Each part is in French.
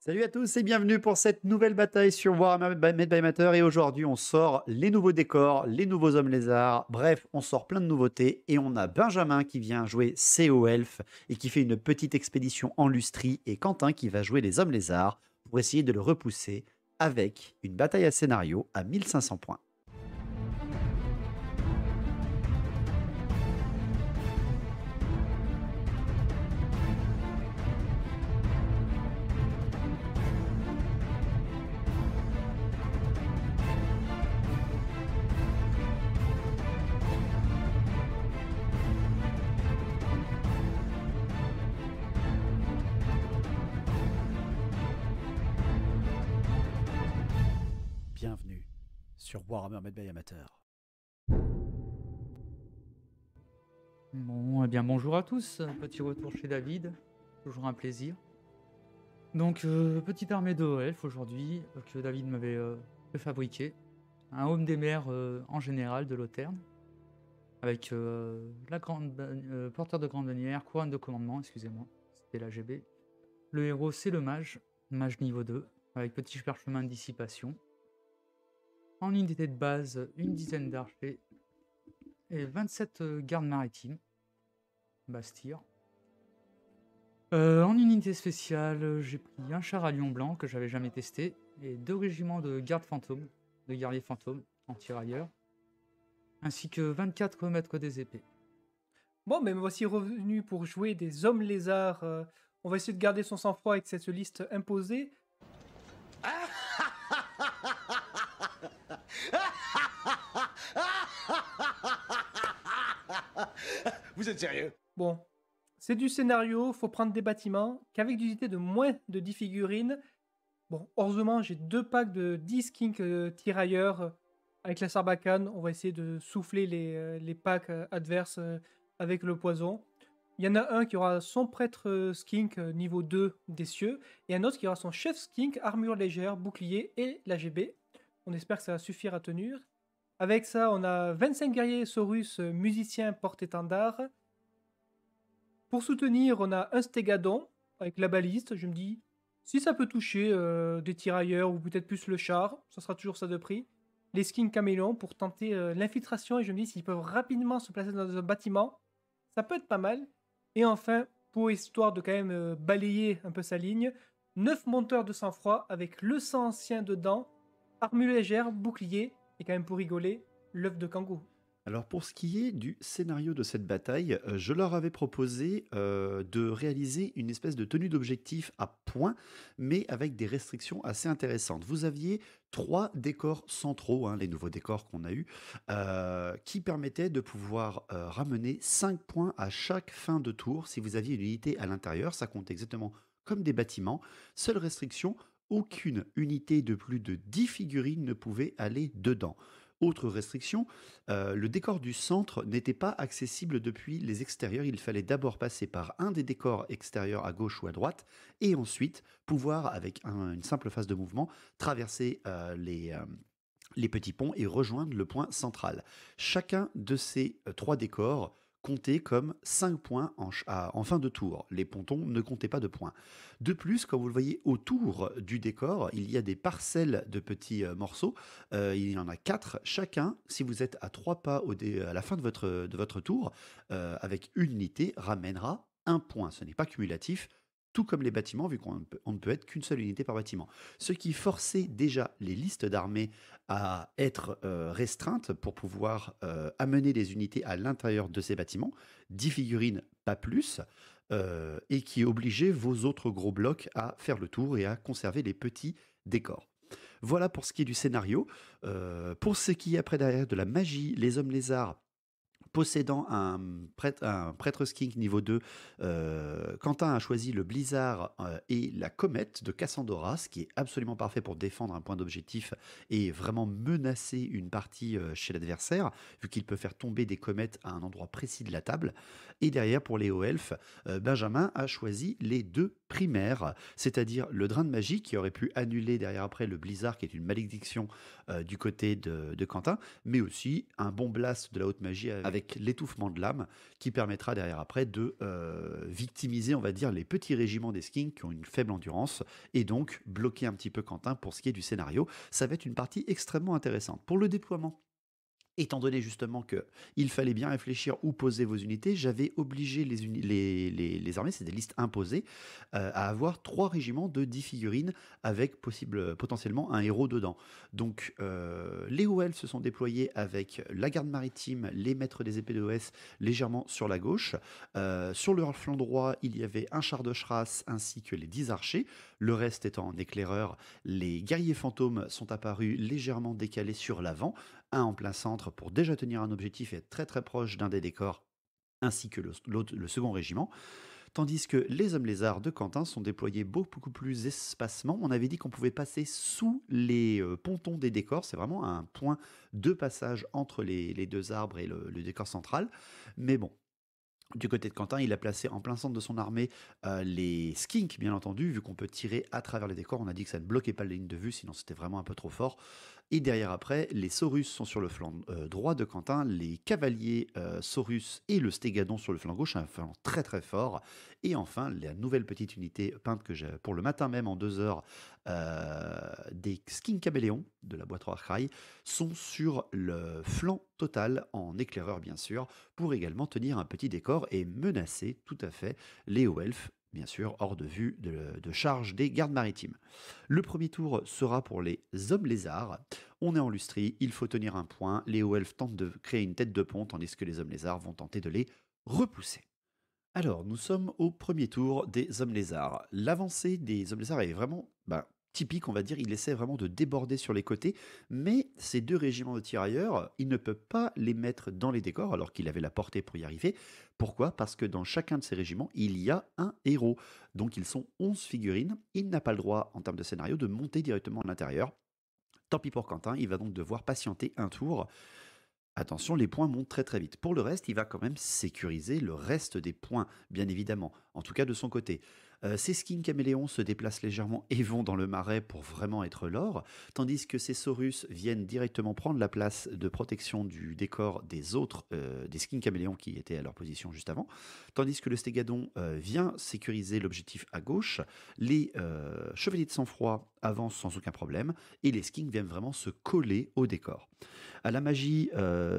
Salut à tous et bienvenue pour cette nouvelle bataille sur Warhammer Made by Matter. Et aujourd'hui, on sort les nouveaux décors, les nouveaux hommes lézards. Bref, on sort plein de nouveautés. Et on a Benjamin qui vient jouer CO Elf et qui fait une petite expédition en Lustrie. Et Quentin qui va jouer les hommes lézards pour essayer de le repousser avec une bataille à scénario à 1500 points. Bienvenue sur Warhammer Made by Amateur. Bon, eh bien bonjour à tous, petit retour chez David, toujours un plaisir. Donc, petite armée de elfes aujourd'hui que David m'avait fait fabriquer. Un Home des mers en général de Loterne, avec la porteur de grande bannière, couronne de commandement, excusez-moi, c'était la GB. Le héros c'est le mage, mage niveau 2, avec petit parchemin de dissipation. En unité de base, une dizaine d'archers et 27 gardes maritimes. Bastir. En unité spéciale, j'ai pris un char à lion blanc que j'avais jamais testé et 2 régiments de gardes fantômes, de guerriers fantômes en tirailleurs, ainsi que 24 maîtres des épées. Bon, mais me voici revenu pour jouer des hommes lézards. On va essayer de garder son sang-froid avec cette liste imposée. Vous êtes sérieux? Bon, c'est du scénario, faut prendre des bâtiments, qu'avec des unités de moins de 10 figurines. Bon, heureusement, j'ai 2 packs de 10 skinks tirailleurs. Avec la Sarbacane, on va essayer de souffler les packs adverses avec le poison. Il y en a un qui aura son prêtre skink niveau 2 des cieux, et un autre qui aura son chef skink, armure légère, bouclier et la GB. On espère que ça va suffire à tenir. Avec ça, on a 25 guerriers Saurus, musiciens porte-étendard. Pour soutenir, on a un Stégadon avec la baliste. Je me dis, si ça peut toucher des tirailleurs ou peut-être plus le char, ça sera toujours ça de prix. Les skins caméléons pour tenter l'infiltration, et je me dis, s'ils peuvent rapidement se placer dans un bâtiment, ça peut être pas mal. Et enfin, pour histoire de quand même balayer un peu sa ligne, 9 monteurs de sang-froid avec le sang ancien dedans, armure légère, bouclier, et quand même pour rigoler, l'œuf de kangourou. Alors pour ce qui est du scénario de cette bataille, je leur avais proposé de réaliser une espèce de tenue d'objectif à points, mais avec des restrictions assez intéressantes. Vous aviez 3 décors centraux, hein, les nouveaux décors qu'on a eus, qui permettaient de pouvoir ramener 5 points à chaque fin de tour si vous aviez une unité à l'intérieur. Ça compte exactement comme des bâtiments. Seule restriction, aucune unité de plus de 10 figurines ne pouvait aller dedans. Autre restriction, le décor du centre n'était pas accessible depuis les extérieurs. Il fallait d'abord passer par un des décors extérieurs à gauche ou à droite et ensuite pouvoir, avec une simple phase de mouvement, traverser les petits ponts et rejoindre le point central. Chacun de ces 3 décors comptait comme 5 points en fin de tour. Les pontons ne comptaient pas de points. De plus, comme vous le voyez autour du décor, il y a des parcelles de petits morceaux. Il y en a 4 chacun. Si vous êtes à 3 pas à la fin de votre tour, avec une unité, ramènera 1 point. Ce n'est pas cumulatif. Tout comme les bâtiments, vu qu'on ne peut être qu'une seule unité par bâtiment. Ce qui forçait déjà les listes d'armées à être restreintes pour pouvoir amener des unités à l'intérieur de ces bâtiments, 10 figurines, pas plus, et qui obligeait vos autres gros blocs à faire le tour et à conserver les petits décors. Voilà pour ce qui est du scénario. Pour ce qui est après derrière de la magie, les hommes lézards, possédant un prêtre skink niveau 2, Quentin a choisi le blizzard et la comète de Cassandora, ce qui est absolument parfait pour défendre un point d'objectif et vraiment menacer une partie chez l'adversaire, vu qu'il peut faire tomber des comètes à un endroit précis de la table. Et derrière, pour les hauts elfes, Benjamin a choisi les 2 primaires, c'est-à-dire le drain de magie qui aurait pu annuler derrière après le blizzard qui est une malédiction du côté de Quentin, mais aussi un bon blast de la haute magie avec avec l'étouffement de l'âme qui permettra derrière après de victimiser, on va dire, les petits régiments des skinks qui ont une faible endurance et donc bloquer un petit peu Quentin pour ce qui est du scénario. Ça va être une partie extrêmement intéressante. Pour le déploiement, étant donné justement qu'il fallait bien réfléchir où poser vos unités, j'avais obligé les armées, c'est des listes imposées, à avoir 3 régiments de 10 figurines avec potentiellement un héros dedans. Donc les OL se sont déployés avec la garde maritime, les maîtres des épées de OS légèrement sur la gauche. Sur le flanc droit, il y avait un char de Schrass ainsi que les 10 archers, le reste étant en éclaireur. Les guerriers fantômes sont apparus légèrement décalés sur l'avant, un en plein centre pour déjà tenir un objectif et être très très proche d'un des décors, ainsi que le second régiment. Tandis que les hommes lézards de Quentin sont déployés beaucoup plus espacement. On avait dit qu'on pouvait passer sous les pontons des décors. C'est vraiment un point de passage entre les deux arbres et le décor central. Mais bon, du côté de Quentin, il a placé en plein centre de son armée les skinks, bien entendu, vu qu'on peut tirer à travers les décors. On a dit que ça ne bloquait pas la ligne de vue, sinon c'était vraiment un peu trop fort. Et derrière après, les Saurus sont sur le flanc droit de Quentin, les cavaliers Saurus et le Stégadon sur le flanc gauche, un flanc très très fort. Et enfin, la nouvelle petite unité peinte que j'ai pour le matin même en 2 heures, des skins caméléons de la boîte Warcry sont sur le flanc total en éclaireur bien sûr, pour également tenir un petit décor et menacer tout à fait les hauts elfes, bien sûr, hors de vue de charge des gardes maritimes. Le premier tour sera pour les hommes lézards. On est en lustrie, il faut tenir un point. Les hauts elfes tentent de créer une tête de pont, tandis que les hommes lézards vont tenter de les repousser. Alors, nous sommes au premier tour des hommes lézards. L'avancée des hommes lézards est vraiment typique, on va dire. Il essaie vraiment de déborder sur les côtés, mais ces 2 régiments de tirailleurs, il ne peut pas les mettre dans les décors alors qu'il avait la portée pour y arriver. Pourquoi? Parce que dans chacun de ces régiments, il y a un héros. Donc ils sont 11 figurines. Il n'a pas le droit, en termes de scénario, de monter directement à l'intérieur. Tant pis pour Quentin, il va donc devoir patienter un tour. Attention, les points montent très très vite. Pour le reste, il va quand même sécuriser le reste des points, bien évidemment, en tout cas de son côté. Ces skins caméléons se déplacent légèrement et vont dans le marais pour vraiment être l'or, tandis que ces Saurus viennent directement prendre la place de protection du décor des autres, des skins caméléons qui étaient à leur position juste avant, tandis que le Stégadon vient sécuriser l'objectif à gauche, les chevaliers de sang-froid avancent sans aucun problème, et les skins viennent vraiment se coller au décor. À la magie,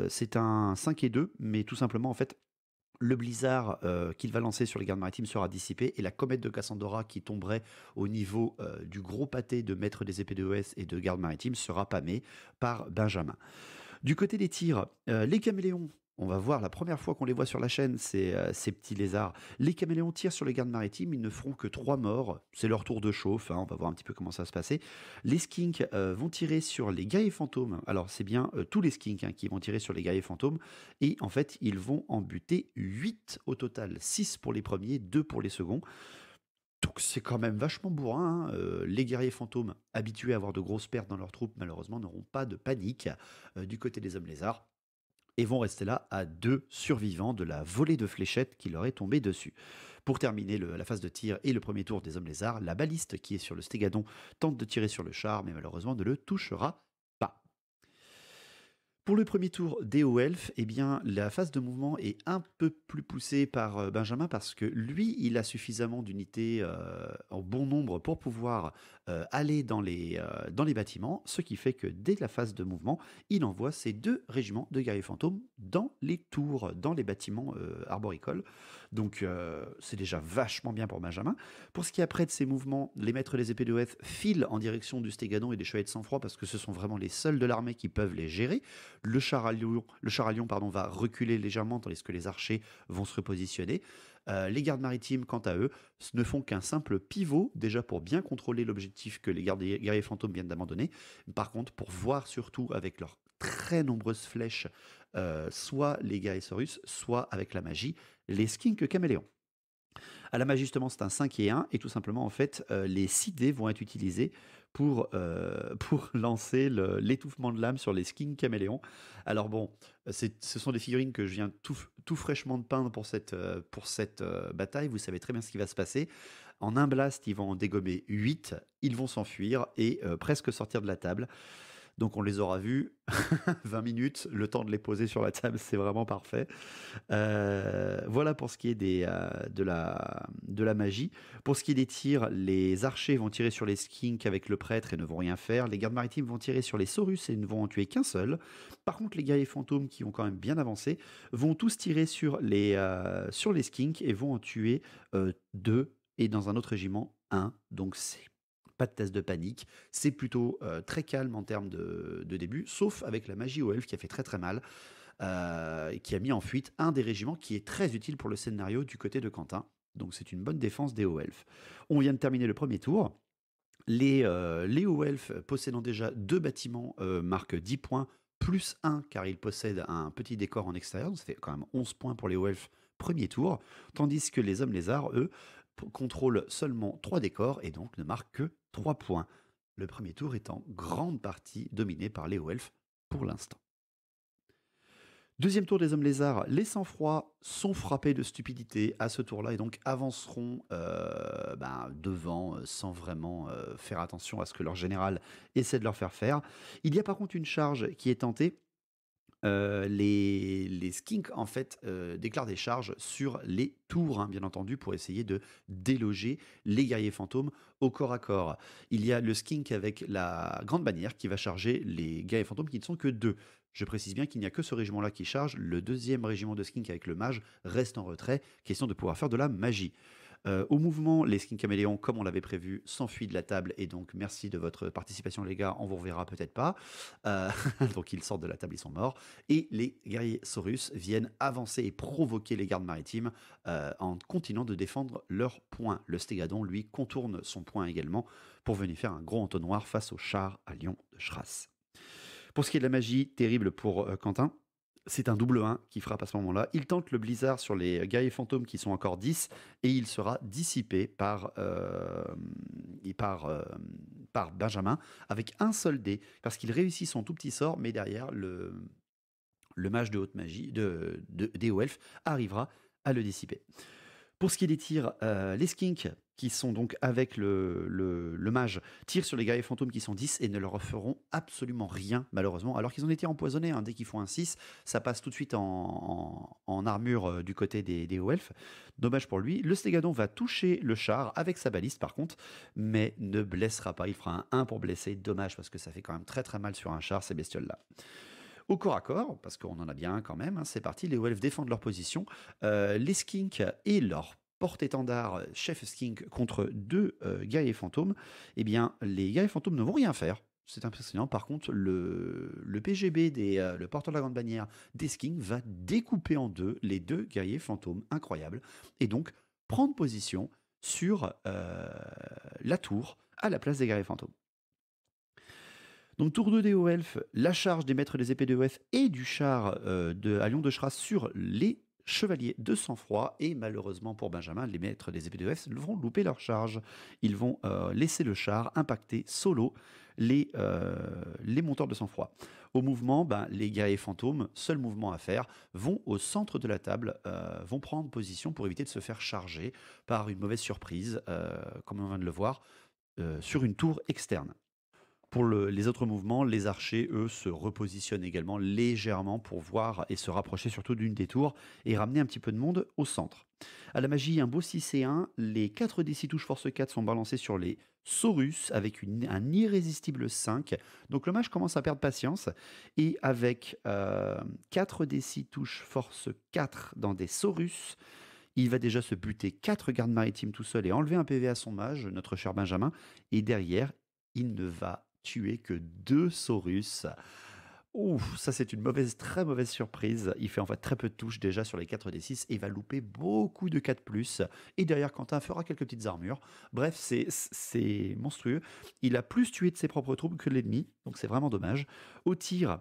c'est un 5 et 2, mais tout simplement, en fait, le blizzard qu'il va lancer sur les gardes maritimes sera dissipé et la comète de Cassandra qui tomberait au niveau du gros pâté de maître des épées de OS et de gardes maritimes sera pâmée par Benjamin. Du côté des tirs, les caméléons, on va voir la première fois qu'on les voit sur la chaîne, ces petits lézards. Les caméléons tirent sur les gardes maritimes, ils ne feront que 3 morts. C'est leur tour de chauffe, on va voir un petit peu comment ça va se passer. Les skinks vont tirer sur les guerriers fantômes. Alors c'est bien tous les skinks qui vont tirer sur les guerriers fantômes. Et en fait, ils vont en buter 8 au total. 6 pour les premiers, 2 pour les seconds. Donc c'est quand même vachement bourrin. Les guerriers fantômes, habitués à avoir de grosses pertes dans leurs troupes, malheureusement n'auront pas de panique du côté des hommes lézards et vont rester là à 2 survivants de la volée de fléchettes qui leur est tombée dessus. Pour terminer la phase de tir et le premier tour des hommes lézards, la baliste qui est sur le Stégadon tente de tirer sur le char, mais malheureusement ne le touchera pas. Pour le premier tour des hauts elfes, eh bien, la phase de mouvement est un peu plus poussée par Benjamin parce que lui, il a suffisamment d'unités en bon nombre pour pouvoir aller dans les bâtiments, ce qui fait que dès la phase de mouvement, il envoie ses 2 régiments de guerriers fantômes dans les tours, dans les bâtiments arboricoles. Donc c'est déjà vachement bien pour Benjamin. Pour ce qui est après de ces mouvements, les maîtres des épées de OF filent en direction du Stégadon et des chevaliers de sang-froid parce que ce sont vraiment les seuls de l'armée qui peuvent les gérer. Le char à lion va reculer légèrement tandis que les archers vont se repositionner. Les gardes maritimes, quant à eux, ne font qu'un simple pivot, déjà pour bien contrôler l'objectif que les guerriers fantômes viennent d'abandonner. Par contre, pour voir surtout avec leurs très nombreuses flèches, soit les guerriers Saurus, soit avec la magie, les skinks caméléons. À la magie, justement, c'est un 5 et 1, et tout simplement, en fait, les 6 dés vont être utilisés pour lancer l'étouffement de l'âme sur les skins caméléons. Alors bon, ce sont des figurines que je viens tout fraîchement de peindre pour cette bataille. Vous savez très bien ce qui va se passer. En un blast, ils vont en dégommer 8, ils vont s'enfuir et presque sortir de la table. Donc on les aura vus 20 minutes, le temps de les poser sur la table, c'est vraiment parfait. Voilà pour ce qui est de la magie. Pour ce qui est des tirs, les archers vont tirer sur les skinks avec le prêtre et ne vont rien faire. Les gardes maritimes vont tirer sur les saurus et ne vont en tuer qu'un seul. Par contre, les guerriers fantômes, qui ont quand même bien avancé, vont tous tirer sur les skinks et vont en tuer deux, et dans un autre régiment, un. Donc c'est pas de test de panique. C'est plutôt très calme en termes de début, sauf avec la magie aux elfes qui a fait très très mal, et qui a mis en fuite un des régiments qui est très utile pour le scénario du côté de Quentin. Donc c'est une bonne défense des hauts elfes. On vient de terminer le premier tour. Les hauts elfes possédant déjà 2 bâtiments marquent 10 points, plus 1 car ils possèdent un petit décor en extérieur, donc ça fait quand même 11 points pour les hauts elfes premier tour, tandis que les hommes lézards, eux, contrôlent seulement 3 décors et donc ne marquent que 3 points. Le premier tour est en grande partie dominé par les hauts elfes pour l'instant. Deuxième tour des hommes lézards, les sang-froids sont frappés de stupidité à ce tour-là et donc avanceront devant sans vraiment faire attention à ce que leur général essaie de leur faire faire. Il y a par contre une charge qui est tentée. Les skinks en fait déclarent des charges sur les tours, hein, bien entendu, pour essayer de déloger les guerriers fantômes au corps à corps. Il y a le skink avec la grande bannière qui va charger les guerriers fantômes qui ne sont que 2. Je précise bien qu'il n'y a que ce régiment-là qui charge. Le deuxième régiment de skink avec le mage reste en retrait, question de pouvoir faire de la magie. Au mouvement, les skins caméléons, comme on l'avait prévu, s'enfuient de la table et donc merci de votre participation les gars, on vous reverra peut-être pas. Euh, donc ils sortent de la table, ils sont morts. Et les guerriers saurus viennent avancer et provoquer les gardes maritimes en continuant de défendre leur point. Le stégadon, lui, contourne son point également pour venir faire un gros entonnoir face au char à lion de Schrass. Pour ce qui est de la magie, terrible pour Quentin. C'est un double 1 qui frappe à ce moment-là. Il tente le blizzard sur les guerriers fantômes qui sont encore 10 et il sera dissipé par Benjamin avec un seul dé parce qu'il réussit son tout petit sort, mais derrière le mage de haute magie des hauts elfes arrivera à le dissiper. Pour ce qui est des tirs, les skinks, qui sont donc avec le mage, tirent sur les guerriers fantômes qui sont 10 et ne leur feront absolument rien, malheureusement, alors qu'ils ont été empoisonnés. Hein. Dès qu'ils font un 6, ça passe tout de suite en armure du côté des hauts elfes. Dommage pour lui. Le stégadon va toucher le char avec sa baliste, par contre, mais ne blessera pas. Il fera un 1 pour blesser. Dommage, parce que ça fait quand même très très mal sur un char, ces bestioles-là. Au corps à corps, parce qu'on en a bien un quand même, hein, c'est parti, les hauts elfes défendent leur position. Les skinks et leur porte-étendard chef skink contre 2 guerriers fantômes, eh bien, les guerriers fantômes ne vont rien faire. C'est impressionnant. Par contre, le PGB, le porteur de la grande bannière des skinks, va découper en deux les 2 guerriers fantômes. Incroyable. Et donc, prendre position sur la tour à la place des guerriers fantômes. Donc tour 2 des hauts elfes, la charge des maîtres des épées de EF et du char à Lion de Schrass sur les chevaliers de sang-froid. Et malheureusement pour Benjamin, les maîtres des épées de EF vont louper leur charge. Ils vont laisser le char impacter solo les monteurs de sang-froid. Au mouvement, les guerriers fantômes, seul mouvement à faire, vont au centre de la table, vont prendre position pour éviter de se faire charger par une mauvaise surprise, comme on vient de le voir, sur une tour externe. Pour les autres mouvements, les archers, eux, se repositionnent également légèrement pour voir et se rapprocher surtout d'une des tours et ramener un petit peu de monde au centre. À la magie, un beau 6 et 1, les 4 des 6 touches force 4 sont balancés sur les saurus avec un irrésistible 5. Donc le mage commence à perdre patience et avec 4 des 6 touches force 4 dans des saurus, il va déjà se buter 4 gardes maritimes tout seul et enlever un PV à son mage, notre cher Benjamin. Et derrière, il ne va tuer que 2 saurus. Ouf, ça c'est une très mauvaise surprise. Il fait en fait très peu de touches déjà sur les 4 des 6 et va louper beaucoup de 4+. Et derrière, Quentin fera quelques petites armures. Bref, c'est monstrueux. Il a plus tué de ses propres troupes que l'ennemi, donc c'est vraiment dommage. Au tir,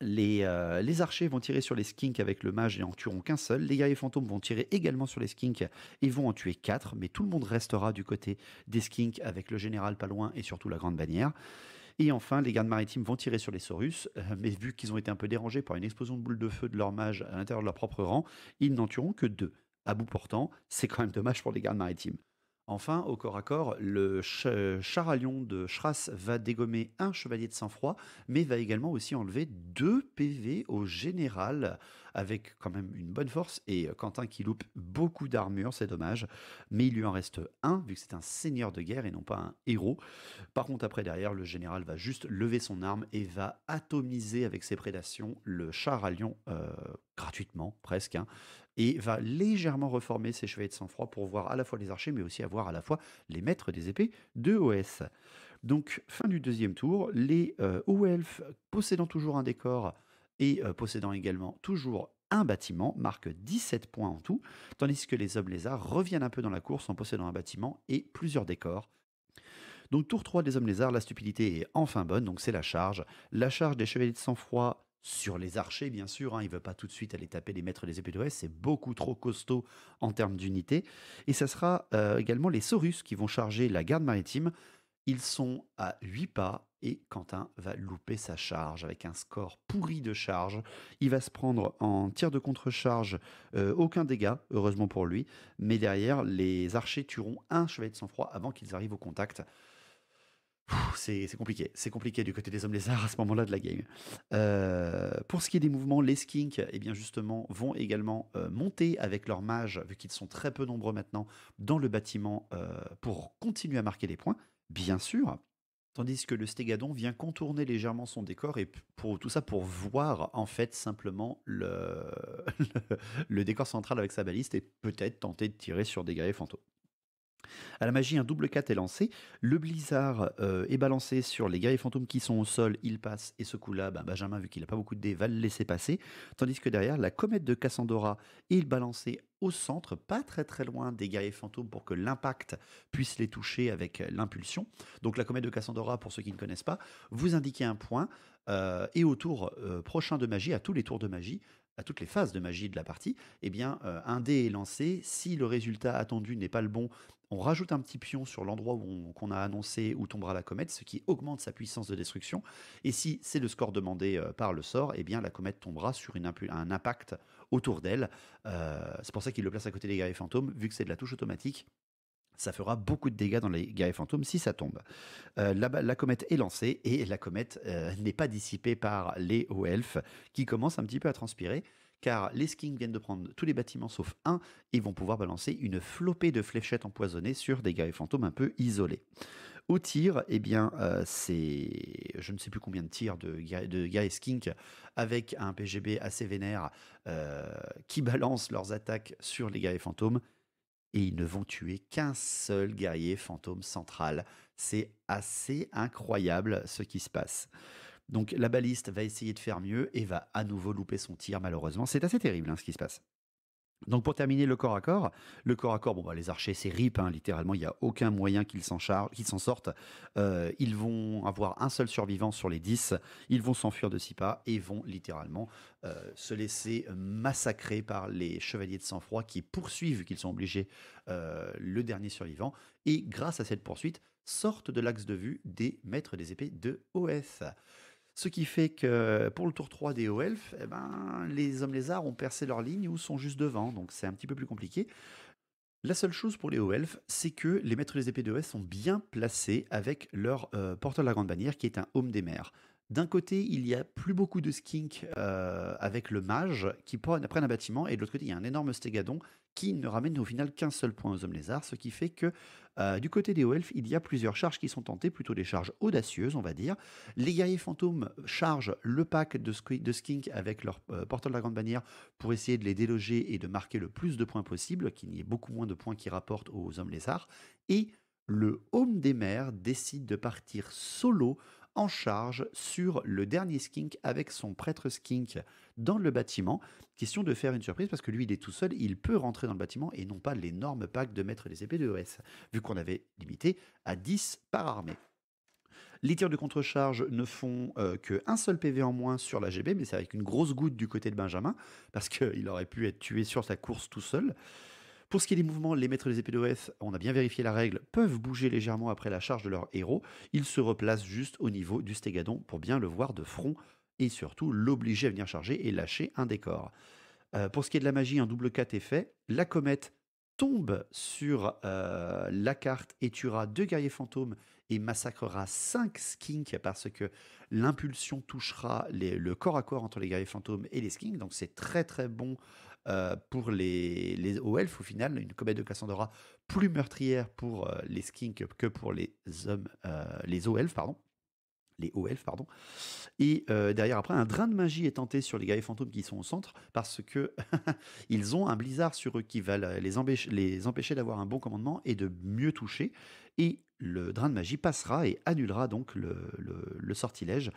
les archers vont tirer sur les skinks avec le mage et en tueront qu'un seul. Les guerriers fantômes vont tirer également sur les skinks et vont en tuer 4, mais tout le monde restera du côté des skinks avec le général pas loin et surtout la grande bannière. Et enfin, les gardes maritimes vont tirer sur les saurus, mais vu qu'ils ont été un peu dérangés par une explosion de boules de feu de leur mage à l'intérieur de leur propre rang, ils n'en tueront que 2. À bout portant, c'est quand même dommage pour les gardes maritimes. Enfin, au corps à corps, le char à lion de Schrass va dégommer un chevalier de sang-froid, mais va également aussi enlever 2 PV au général, avec quand même une bonne force. Et Quentin qui loupe beaucoup d'armure, c'est dommage. Mais il lui en reste un, vu que c'est un seigneur de guerre et non pas un héros. Par contre, après, derrière, le général va juste lever son arme et va atomiser avec ses prédations le char à lion gratuitement, presque, hein, et va légèrement reformer ses chevaliers de sang-froid pour voir à la fois les archers, mais aussi avoir à la fois les maîtres des épées de OS. Donc, fin du deuxième tour, les hauts elfes possédant toujours un décor et possédant également toujours un bâtiment marquent 17 points en tout, tandis que les hommes lézards reviennent un peu dans la course en possédant un bâtiment et plusieurs décors. Donc tour 3 des hommes lézards, la stupidité est enfin bonne, donc c'est la charge. La charge des chevaliers de sang-froid sur les archers, bien sûr, hein, il ne veut pas tout de suite aller taper les maîtres des épées d'Ouest, c'est beaucoup trop costaud en termes d'unité. Et ça sera également les Saurus qui vont charger la garde maritime. Ils sont à 8 pas et Quentin va louper sa charge avec un score pourri de charge. Il va se prendre en tir de contre-charge aucun dégât, heureusement pour lui. Mais derrière, les archers tueront un chevalier de sang-froid avant qu'ils arrivent au contact. C'est compliqué. C'est compliqué du côté des hommes lézards à ce moment-là de la game. Pour ce qui est des mouvements, les skinks, eh bien justement, vont également monter avec leurs mages, vu qu'ils sont très peu nombreux maintenant, dans le bâtiment pour continuer à marquer des points, bien sûr. Tandis que le stégadon vient contourner légèrement son décor et pour tout ça pour voir en fait simplement le décor central avec sa baliste et peut-être tenter de tirer sur des guerriers fantômes. À la magie, un double 4 est lancé. Le blizzard est balancé sur les guerriers fantômes qui sont au sol. Il passe. Et ce coup-là, Benjamin, vu qu'il n'a pas beaucoup de dés, va le laisser passer. Tandis que derrière, la comète de Cassandora est balancée au centre, pas très très loin des guerriers fantômes pour que l'impact puisse les toucher avec l'impulsion. Donc la comète de Cassandora, pour ceux qui ne connaissent pas, vous indiquez un point. Et au tour prochain de magie, à tous les tours de magie, à toutes les phases de magie de la partie, eh bien, un dé est lancé. Si le résultat attendu n'est pas le bon, on rajoute un petit pion sur l'endroit qu'on a annoncé où tombera la comète, ce qui augmente sa puissance de destruction. Et si c'est le score demandé par le sort, eh bien la comète tombera sur un impact autour d'elle. C'est pour ça qu'il le place à côté des guerriers fantômes, vu que c'est de la touche automatique. Ça fera beaucoup de dégâts dans les guerriers fantômes si ça tombe. La comète est lancée et la comète n'est pas dissipée par les hauts elfes qui commencent un petit peu à transpirer car les skinks viennent de prendre tous les bâtiments sauf un et vont pouvoir balancer une flopée de fléchettes empoisonnées sur des guerriers fantômes un peu isolés. Au tir, eh bien, c'est je ne sais plus combien de tirs de guerriers skink avec un PGB assez vénère qui balance leurs attaques sur les guerriers fantômes et ils ne vont tuer qu'un seul guerrier fantôme central. C'est assez incroyable ce qui se passe. Donc la baliste va essayer de faire mieux et va à nouveau louper son tir malheureusement. C'est assez terrible ce qui se passe. Donc pour terminer le corps à corps, les archers c'est rip, hein, littéralement il n'y a aucun moyen qu'ils s'en sortent. Ils vont avoir un seul survivant sur les 10, ils vont s'enfuir de 6 pas et vont littéralement se laisser massacrer par les chevaliers de sang-froid qui poursuivent, vu qu'ils sont obligés, le dernier survivant. Et grâce à cette poursuite, sortent de l'axe de vue des maîtres des épées de OS. Ce qui fait que pour le tour 3 des hauts elfes, les hommes lézards ont percé leur ligne ou sont juste devant, donc c'est un petit peu plus compliqué. La seule chose pour les hauts elfes, c'est que les maîtres des épées de OS sont bien placés avec leur porteur de la grande bannière qui est un homme des mers. D'un côté, il y a plus beaucoup de skinks avec le mage qui prennent un bâtiment, et de l'autre côté, il y a un énorme stégadon qui ne ramène au final qu'un seul point aux hommes lézards, ce qui fait que du côté des hauts elfes, il y a plusieurs charges qui sont tentées, plutôt des charges audacieuses, on va dire. Les guerriers fantômes chargent le pack de skink avec leur porteur de la grande bannière pour essayer de les déloger et de marquer le plus de points possible, qu'il n'y ait beaucoup moins de points qui rapportent aux hommes lézards. Et le homme des mers décide de partir solo en charge sur le dernier skink avec son prêtre skink dans le bâtiment. Question de faire une surprise parce que lui il est tout seul, il peut rentrer dans le bâtiment et non pas l'énorme pack de maître des épées de OS, vu qu'on avait limité à 10 par armée. Les tirs de contre-charge ne font qu'un seul PV en moins sur la GB, mais c'est avec une grosse goutte du côté de Benjamin, parce qu'il aurait pu être tué sur sa course tout seul. Pour ce qui est des mouvements, les maîtres des épées d'OS, on a bien vérifié la règle, peuvent bouger légèrement après la charge de leur héros. Ils se replacent juste au niveau du stégadon pour bien le voir de front et surtout l'obliger à venir charger et lâcher un décor. Pour ce qui est de la magie, un double 4 est fait. La comète tombe sur la carte et tuera 2 guerriers fantômes et massacrera 5 skinks parce que l'impulsion touchera le corps à corps entre les guerriers fantômes et les skinks. Donc c'est très très bon pour les hauts elfes au final. Une comète de Cassandra plus meurtrière pour les skinks que pour les hauts elfes, pardon. Les hauts elfes, pardon. Et derrière, après, un drain de magie est tenté sur les guerriers fantômes qui sont au centre parce que ils ont un blizzard sur eux qui va les empêcher d'avoir un bon commandement et de mieux toucher. Et le drain de magie passera et annulera donc le sortilège.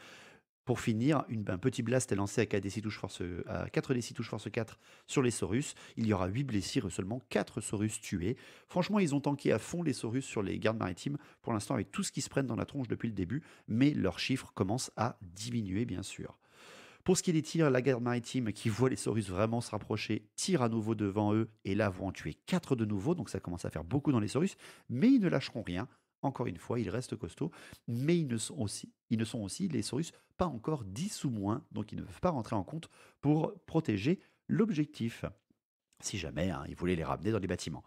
Pour finir, un petit blast est lancé à 4d6 touches force 4 sur les Saurus. Il y aura 8 blessures et seulement 4 Saurus tués. Franchement, ils ont tanké à fond les Saurus sur les gardes maritimes, pour l'instant avec tout ce qui se prennent dans la tronche depuis le début, mais leurs chiffres commencent à diminuer bien sûr. Pour ce qui est des tirs, la garde maritime qui voit les Saurus vraiment se rapprocher tire à nouveau devant eux et là vont en tuer 4 de nouveau, donc ça commence à faire beaucoup dans les Saurus, mais ils ne lâcheront rien. Encore une fois, ils restent costauds, mais ils ne sont aussi, les Saurus, pas encore 10 ou moins, donc ils ne peuvent pas rentrer en compte pour protéger l'objectif, si jamais ils voulaient les ramener dans les bâtiments.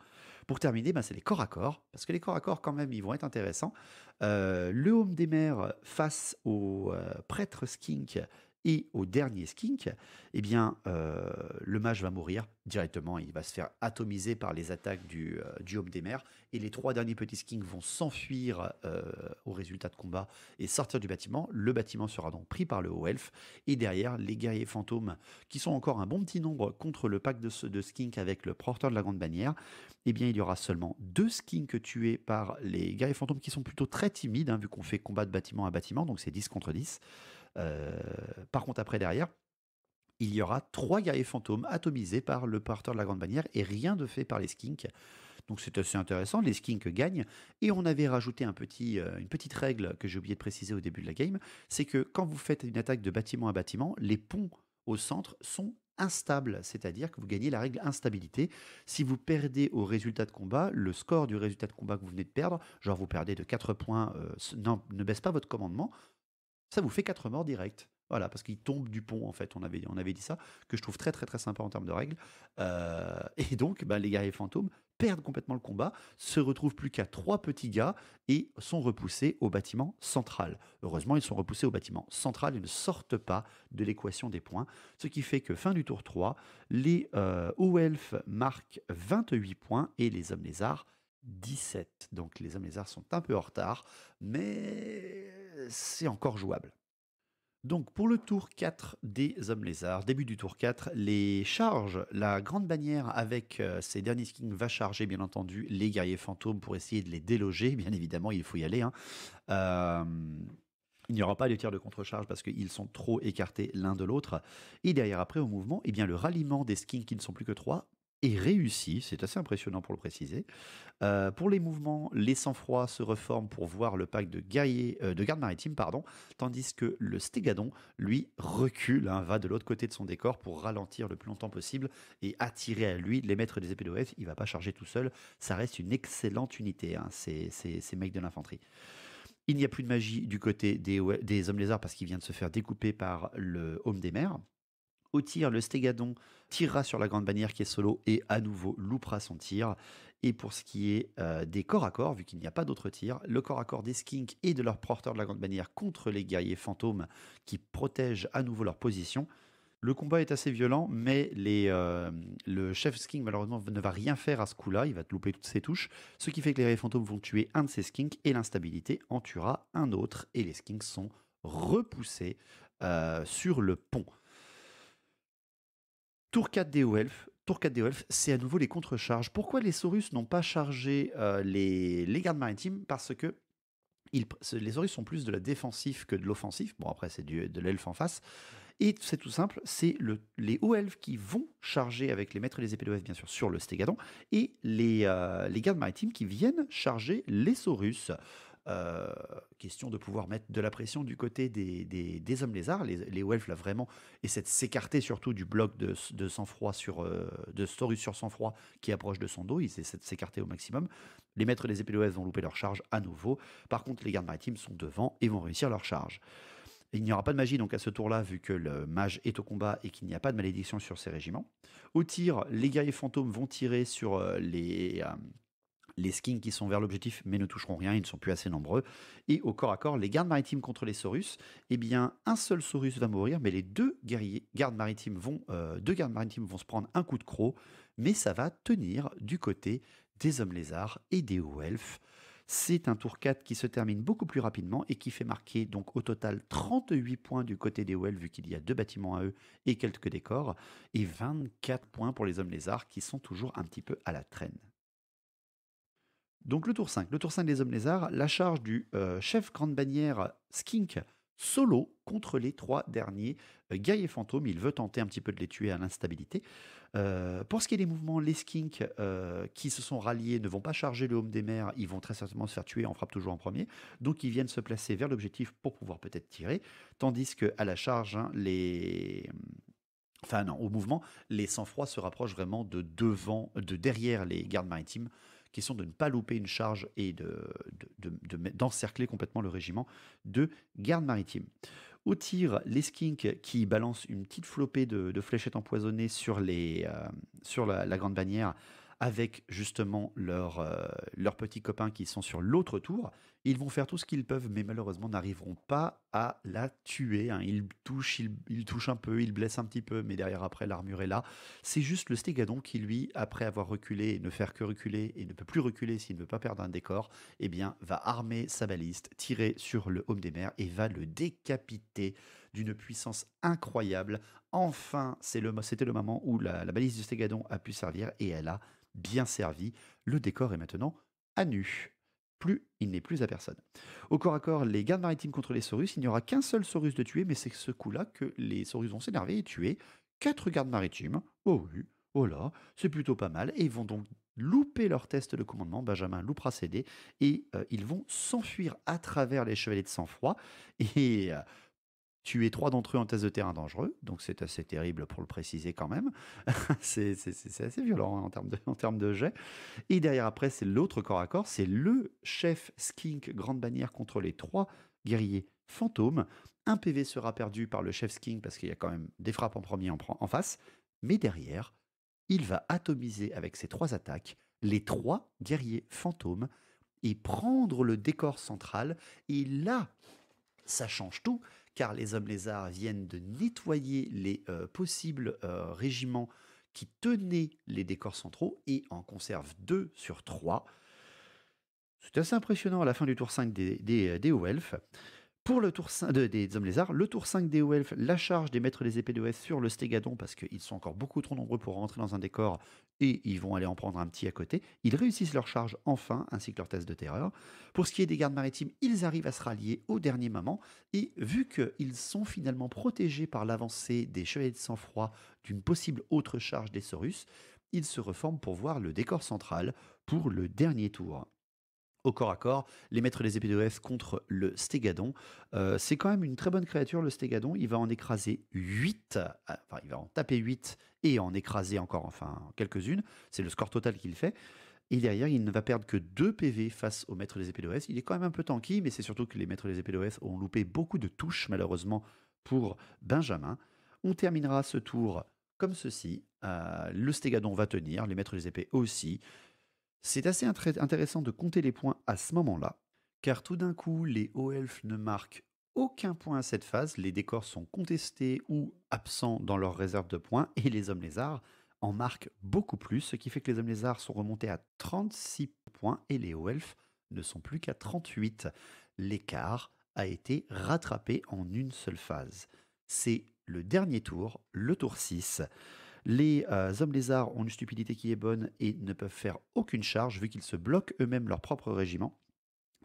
Pour terminer, c'est les corps à corps, parce que les corps à corps, quand même, ils vont être intéressants. Le Home des Mers face au prêtre skink et au dernier skink, eh bien, le mage va mourir directement. Il va se faire atomiser par les attaques du Home des Mers. Et les 3 derniers petits skinks vont s'enfuir au résultat de combat et sortir du bâtiment. Le bâtiment sera donc pris par le haut elfe. Et derrière, les guerriers fantômes, qui sont encore un bon petit nombre contre le pack de skinks avec le porteur de la grande bannière, eh bien, il y aura seulement 2 skinks tués par les guerriers fantômes qui sont plutôt très timides, vu qu'on fait combat de bâtiment à bâtiment, donc c'est 10 contre 10. Par contre, après, derrière, il y aura 3 guerriers fantômes atomisés par le porteur de la grande bannière et rien de fait par les skinks. Donc c'est assez intéressant, les skinks gagnent. Et on avait rajouté une petite règle que j'ai oublié de préciser au début de la game, c'est que quand vous faites une attaque de bâtiment à bâtiment, les ponts au centre sont instables, c'est-à-dire que vous gagnez la règle instabilité. Si vous perdez au résultat de combat, le score du résultat de combat que vous venez de perdre, genre vous perdez de 4 points, ne baisse pas votre commandement, ça vous fait 4 morts directs. Voilà, parce qu'il tombe du pont, en fait. On avait dit ça, que je trouve très, très, très sympa en termes de règles. Et donc, les guerriers fantômes perdent complètement le combat, se retrouvent plus qu'à 3 petits gars et sont repoussés au bâtiment central. Heureusement, ils sont repoussés au bâtiment central et ne sortent pas de l'équation des points. Ce qui fait que fin du tour 3, les hauts elfes marquent 28 points et les hommes lézards 17. Donc les hommes lézards sont un peu en retard, mais c'est encore jouable. Donc pour le tour 4 des hommes lézards, début du tour 4, les charges, la grande bannière avec ses derniers skins va charger bien entendu les guerriers fantômes pour essayer de les déloger, bien évidemment il faut y aller. Il n'y aura pas de tir de contre-charge parce qu'ils sont trop écartés l'un de l'autre. Et derrière après au mouvement, eh bien, le ralliement des skins qui ne sont plus que 3 est réussi, c'est assez impressionnant pour le préciser. Pour les mouvements, les sang-froids se reforment pour voir le pack de garde maritime, tandis que le stégadon, lui, recule, va de l'autre côté de son décor pour ralentir le plus longtemps possible et attirer à lui les maîtres des épées d'OF. Il ne va pas charger tout seul, ça reste une excellente unité, ces mecs de l'infanterie. Il n'y a plus de magie du côté des hommes lézards parce qu'il vient de se faire découper par le Home des Mers. Au tir, le stégadon tirera sur la grande bannière qui est solo et à nouveau loupera son tir. Et pour ce qui est des corps à corps, vu qu'il n'y a pas d'autre tir, le corps à corps des skinks et de leur porteur de la grande bannière contre les guerriers fantômes qui protègent à nouveau leur position. Le combat est assez violent, mais le chef skink malheureusement ne va rien faire à ce coup-là, il va louper toutes ses touches, ce qui fait que les guerriers fantômes vont tuer un de ces skinks et l'instabilité en tuera un autre et les skinks sont repoussés sur le pont. Tour 4 des hauts elfes. Tour 4 des hauts elfes, c'est à nouveau les contre-charges. Pourquoi les Saurus n'ont pas chargé les gardes maritimes? Parce que les Saurus sont plus de la défensive que de l'offensif. Bon, après, c'est de l'elfe en face. Et c'est tout simple, c'est les hauts elfes qui vont charger avec les maîtres des épées d'OF, bien sûr, sur le stégadon, et les gardes maritimes qui viennent charger les Saurus. Question de pouvoir mettre de la pression du côté des hommes lézards. Les hauts elfes là vraiment essaient de s'écarter surtout du bloc de sang-froid de Saurus sur sang-froid qui approche de son dos. Ils essaient de s'écarter au maximum. Les maîtres des épées d'OF vont louper leur charge à nouveau. Par contre, les gardes maritimes sont devant et vont réussir leur charge. Il n'y aura pas de magie donc à ce tour-là, vu que le mage est au combat et qu'il n'y a pas de malédiction sur ses régiments. Au tir, les guerriers fantômes vont tirer sur les skins qui sont vers l'objectif mais ne toucheront rien, ils ne sont plus assez nombreux. Et au corps à corps, les gardes maritimes contre les Saurus, eh bien un seul Saurus va mourir, mais les deux gardes maritimes vont se prendre un coup de croc, mais ça va tenir du côté des hommes lézards et des hauts elfes. C'est un tour 4 qui se termine beaucoup plus rapidement et qui fait marquer donc au total 38 points du côté des hauts elfes vu qu'il y a 2 bâtiments à eux et quelques décors, et 24 points pour les hommes lézards qui sont toujours un petit peu à la traîne. Donc le tour 5 des hommes lézards, la charge du chef grande bannière Skink solo contre les 3 derniers guerriers fantômes. Il veut tenter un petit peu de les tuer à l'instabilité. Pour ce qui est des mouvements, les Skinks qui se sont ralliés ne vont pas charger le Home des Mers, ils vont très certainement se faire tuer, on frappe toujours en premier. Donc ils viennent se placer vers l'objectif pour pouvoir peut-être tirer. Tandis qu'à la charge, hein, Enfin non, au mouvement, les sang-froids se rapprochent vraiment de derrière les gardes maritimes, qui sont de ne pas louper une charge et d'encercler complètement le régiment de gardes maritimes. Au tir, les skinks qui balancent une petite flopée de fléchettes empoisonnées sur la grande bannière avec justement leurs petits copains qui sont sur l'autre tour. Ils vont faire tout ce qu'ils peuvent, mais malheureusement n'arriveront pas à la tuer. Hein. Ils touchent un peu, ils blessent un petit peu, mais derrière après l'armure est là. C'est juste le Stégadon qui lui, après avoir reculé et ne faire que reculer et ne peut plus reculer s'il ne veut pas perdre un décor, eh bien va armer sa baliste, tirer sur le Home des Mers et va le décapiter d'une puissance incroyable. Enfin, c'était le moment où la baliste du Stégadon a pu servir et elle a bien servi. Le décor est maintenant à nu. Il n'est plus à personne. Au corps à corps, les gardes maritimes contre les Saurus, il n'y aura qu'un seul Saurus de tuer, mais c'est ce coup-là que les Saurus vont s'énerver et tuer 4 gardes maritimes. Oh oui, oh là, c'est plutôt pas mal. Et ils vont donc louper leur test de commandement. Benjamin loupera ses dés et ils vont s'enfuir à travers les chevaliers de sang-froid et tuer 3 d'entre eux en test de terrain dangereux, donc c'est assez terrible pour le préciser quand même. c'est assez violent hein, en termes de jet. Et derrière après, c'est l'autre corps à corps, c'est le chef Skink grande bannière contre les 3 guerriers fantômes. Un PV sera perdu par le chef Skink parce qu'il y a quand même des frappes en premier en face, mais derrière, il va atomiser avec ses 3 attaques les 3 guerriers fantômes et prendre le décor central. Et là, ça change tout, car les hommes lézards viennent de nettoyer les possibles régiments qui tenaient les décors centraux et en conservent 2 sur 3. C'est assez impressionnant à la fin du tour 5 des hauts elfes. Pour le tour 5 des hommes lézards, le tour 5 des hauts elfes, la charge des maîtres des épées d'OS sur le Stégadon, parce qu'ils sont encore beaucoup trop nombreux pour rentrer dans un décor et ils vont aller en prendre un petit à côté. Ils réussissent leur charge enfin, ainsi que leur test de terreur. Pour ce qui est des gardes maritimes, ils arrivent à se rallier au dernier moment et vu qu'ils sont finalement protégés par l'avancée des chevaliers de sang-froid d'une possible autre charge des Saurus, ils se reforment pour voir le décor central pour le dernier tour. Au corps à corps, les maîtres des épées d'OS contre le Stégadon. C'est quand même une très bonne créature, le Stégadon. Il va en écraser 8, enfin il va en taper 8 et en écraser encore quelques-unes. C'est le score total qu'il fait. Et derrière, il ne va perdre que 2 PV face aux maîtres des épées d'OS. Il est quand même un peu tanky, mais c'est surtout que les maîtres des épées d'OS ont loupé beaucoup de touches, malheureusement, pour Benjamin. On terminera ce tour comme ceci. Le Stégadon va tenir, les maîtres des épées aussi. C'est assez intéressant de compter les points à ce moment-là, car tout d'un coup, les hauts elfes ne marquent aucun point à cette phase, les décors sont contestés ou absents dans leur réserve de points, et les hommes lézards en marquent beaucoup plus, ce qui fait que les hommes lézards sont remontés à 36 points, et les hauts elfes ne sont plus qu'à 38. L'écart a été rattrapé en une seule phase. C'est le dernier tour, le tour 6. Les hommes lézards ont une stupidité qui est bonne et ne peuvent faire aucune charge vu qu'ils se bloquent eux-mêmes leur propre régiment.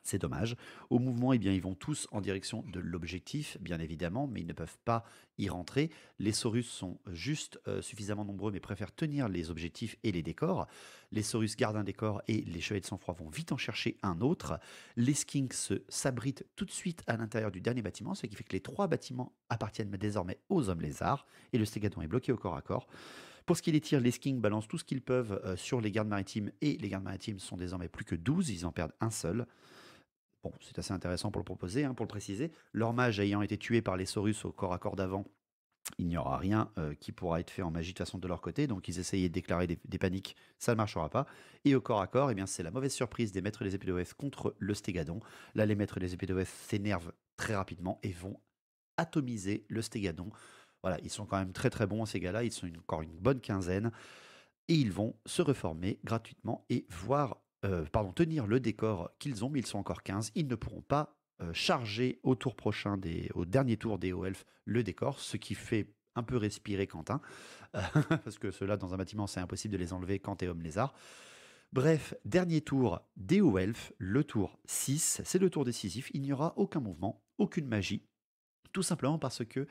C'est dommage. Au mouvement, eh bien, ils vont tous en direction de l'objectif, bien évidemment, mais ils ne peuvent pas y rentrer. Les Saurus sont juste suffisamment nombreux, mais préfèrent tenir les objectifs et les décors. Les Saurus gardent un décor et les chevaliers de sang-froid vont vite en chercher un autre. Les Skinks s'abritent tout de suite à l'intérieur du dernier bâtiment, ce qui fait que les 3 bâtiments appartiennent désormais aux hommes lézards, et le Stégadon est bloqué au corps à corps. Pour ce qui est des tirs, les Skinks balancent tout ce qu'ils peuvent sur les gardes maritimes, et les gardes maritimes sont désormais plus que 12, ils en perdent un seul. Bon, c'est assez intéressant pour le proposer, hein, pour le préciser. Leur mage ayant été tué par les Saurus au corps à corps d'avant, il n'y aura rien qui pourra être fait en magie de toute façon de leur côté. Donc ils essayaient de déclarer des paniques, ça ne marchera pas. Et au corps à corps, eh bien, c'est la mauvaise surprise des maîtres des épées d'Oès contre le Stégadon. Là, les maîtres des épées d'Oès s'énervent très rapidement et vont atomiser le Stégadon. Voilà, ils sont quand même très très bons ces gars-là, ils sont encore une bonne quinzaine. Et ils vont se reformer gratuitement et tenir le décor qu'ils ont, mais ils sont encore 15. Ils ne pourront pas charger au tour prochain, au dernier tour des hauts elfes, le décor, ce qui fait un peu respirer Quentin, parce que ceux-là, dans un bâtiment, c'est impossible de les enlever quand t'es homme lézard. Bref, dernier tour des hauts elfes, le tour 6, c'est le tour décisif. Il n'y aura aucun mouvement, aucune magie, tout simplement parce que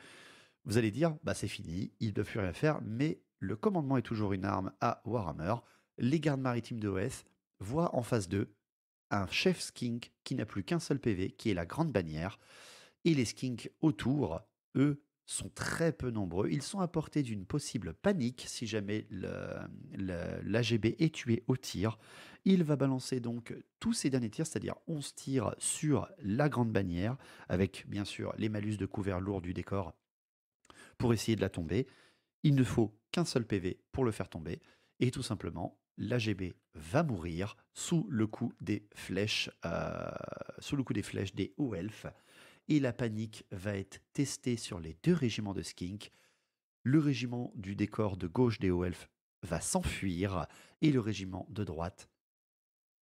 vous allez dire, bah c'est fini, ils ne peuvent plus rien faire, mais le commandement est toujours une arme à Warhammer. Les gardes maritimes de OS voient en face d'eux un chef skink qui n'a plus qu'un seul PV, qui est la grande bannière. Et les skinks autour, eux, sont très peu nombreux. Ils sont à portée d'une possible panique si jamais l'AGB est tué au tir. Il va balancer donc tous ses derniers tirs, c'est-à-dire 11 tirs sur la grande bannière, avec bien sûr les malus de couvert lourd du décor pour essayer de la tomber. Il ne faut qu'un seul PV pour le faire tomber. Et tout simplement, l'AGB va mourir sous le coup des flèches, des hauts elfes. Et la panique va être testée sur les deux régiments de skink. Le régiment du décor de gauche des hauts elfes va s'enfuir et le régiment de droite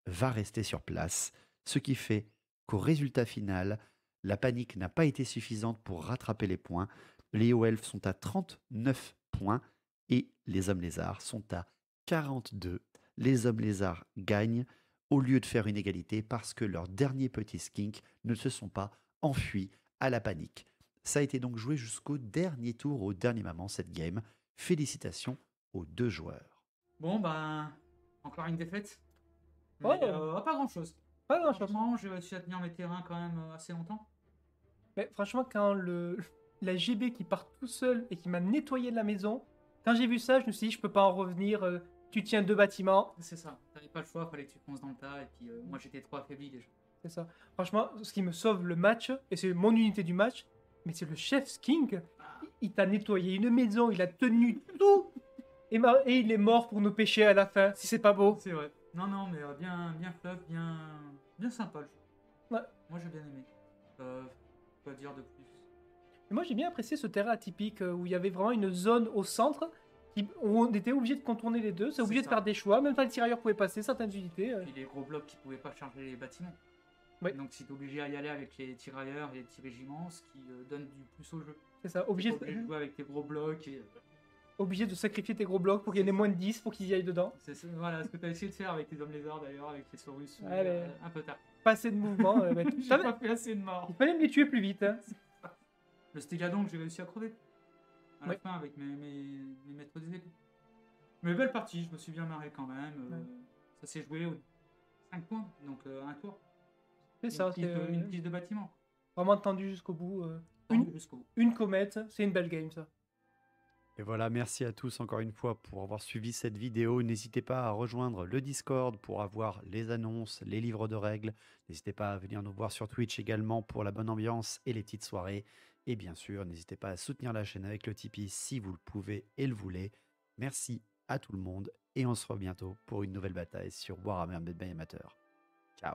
va rester sur place. Ce qui fait qu'au résultat final, la panique n'a pas été suffisante pour rattraper les points. Les hauts elfes sont à 39 points et les hommes lézards sont à 42. Les hommes lézards gagnent au lieu de faire une égalité parce que leurs derniers petits skinks ne se sont pas enfuis à la panique. Ça a été donc joué jusqu'au dernier tour, au dernier moment, cette game. Félicitations aux deux joueurs. Bon, ben, encore une défaite. Mais Oh, pas grand-chose. pas grand-chose. Franchement, j'ai réussi à tenir mes terrains quand même assez longtemps. Mais franchement, quand la GB qui part tout seul et qui m'a nettoyé de la maison, quand j'ai vu ça, je me suis dit, je peux pas en revenir. Tu tiens 2 bâtiments, C'est ça, t'avais pas le choix, fallait que tu fonces dans le tas, et puis moi j'étais trop affaibli déjà. c'est ça. Franchement, ce qui me sauve le match, et c'est mon unité du match, mais c'est le chef Skink. Il t'a nettoyé une maison, il a tenu tout, et il est mort pour nous pêcher à la fin, si c'est pas beau. C'est vrai. Non, mais bien fluff, bien sympa le jeu. Ouais. Moi j'ai bien aimé. Quoi dire de plus? Et moi j'ai bien apprécié ce terrain atypique où il y avait vraiment une zone au centre où on était obligé de contourner les deux, c'est obligé de ça. faire des choix, même quand les tirailleurs pouvaient passer certaines unités. Puis les gros blocs qui pouvaient pas charger les bâtiments. Ouais. Donc c'est obligé à y aller avec les tirailleurs et les petits régiments, ce qui donne du plus au jeu. C'est ça, T'es obligé pas obligé de jouer avec tes gros blocs et... obligé de sacrifier tes gros blocs pour qu'il y en ait moins de 10 pour qu'ils y aillent dedans. Voilà ce que t'as essayé de faire avec les hommes lézards d'ailleurs, avec les Saurus, Allez. un peu tard. Pas assez de mouvement. J'ai pas fait assez de morts. Il fallait me les tuer plus vite. Hein. Le Stégadon que j'ai réussi à crever. À la Ouais. fin avec mes maîtres des épées. Mais belle partie, je me suis bien marré quand même. Ouais. Ça s'est joué aux 5 points, donc un tour. C'est ça, Une c'est piste de bâtiment. vraiment tendu jusqu'au bout. Jusqu'au bout. Une comète, c'est une belle game ça. Et voilà, merci à tous encore une fois pour avoir suivi cette vidéo. N'hésitez pas à rejoindre le Discord pour avoir les annonces, les livres de règles. N'hésitez pas à venir nous voir sur Twitch également pour la bonne ambiance et les petites soirées. Et bien sûr, n'hésitez pas à soutenir la chaîne avec le Tipeee si vous le pouvez et le voulez. Merci à tout le monde et on se revoit bientôt pour une nouvelle bataille sur Warhammer Made by Amateur. Ciao.